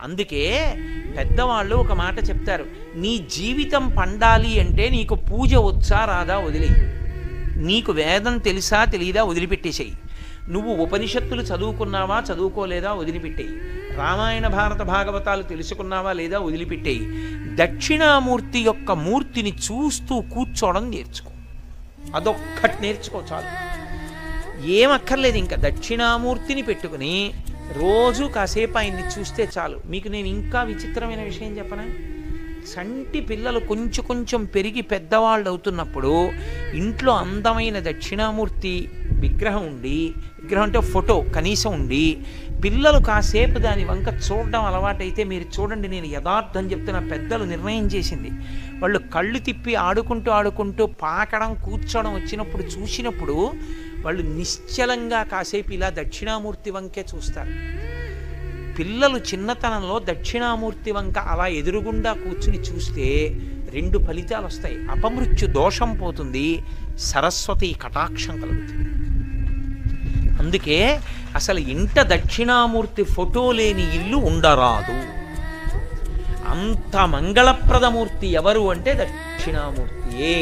అందుకే పెద్దవాళ్ళు ఒక మాట చెప్తారు, నీ జీవితం పండాలి అంటే నీకు పూజ వచ్చా రాదా వదిలే, నీకు వేదం తెలుసా తెలియదా వదిలిపెట్టేసేయి, నువ్వు ఉపనిషత్తులు చదువుకున్నావా చదువుకోలేదా వదిలిపెట్టేయి, రామాయణ భారత భాగవతాలు తెలుసుకున్నావా లేదా వదిలిపెట్టేయి, దక్షిణామూర్తి యొక్క మూర్తిని చూస్తూ కూర్చోవడం నేర్చుకో, అదొక్కటి నేర్చుకో చాలు. ఏమక్కర్లేదు, ఇంకా దక్షిణామూర్తిని పెట్టుకుని రోజు కాసేపు ఆయన్ని చూస్తే చాలు. మీకు నేను ఇంకా విచిత్రమైన విషయం చెప్పనా, చంటి పిల్లలు కొంచెం కొంచెం పెరిగి పెద్దవాళ్ళు అవుతున్నప్పుడు ఇంట్లో అందమైన దక్షిణామూర్తి విగ్రహం ఉండి, విగ్రహం అంటే ఫోటో కనీసం ఉండి, పిల్లలు కాసేపు దాని వంక చూడడం అలవాటైతే మీరు చూడండి, నేను యథార్థం చెప్తున్న, పెద్దలు నిర్ణయం చేసింది, వాళ్ళు కళ్ళు తిప్పి ఆడుకుంటూ ఆడుకుంటూ పాకడం కూర్చోవడం వచ్చినప్పుడు చూసినప్పుడు వాళ్ళు నిశ్చలంగా కాసేపు ఇలా దక్షిణామూర్తి వంకే చూస్తారు. పిల్లలు చిన్నతనంలో దక్షిణామూర్తి వంక అలా ఎదురుగుండా కూర్చుని చూస్తే 2 ఫలితాలు వస్తాయి, అపమృత్యు దోషం పోతుంది, సరస్వతి కటాక్షం కలుగుతుంది. అందుకే అసలు ఇంట దక్షిణామూర్తి ఫోటో లేని ఇల్లు ఉండరాదు. అంత మంగళప్రదమూర్తి ఎవరు అంటే దక్షిణామూర్తియే.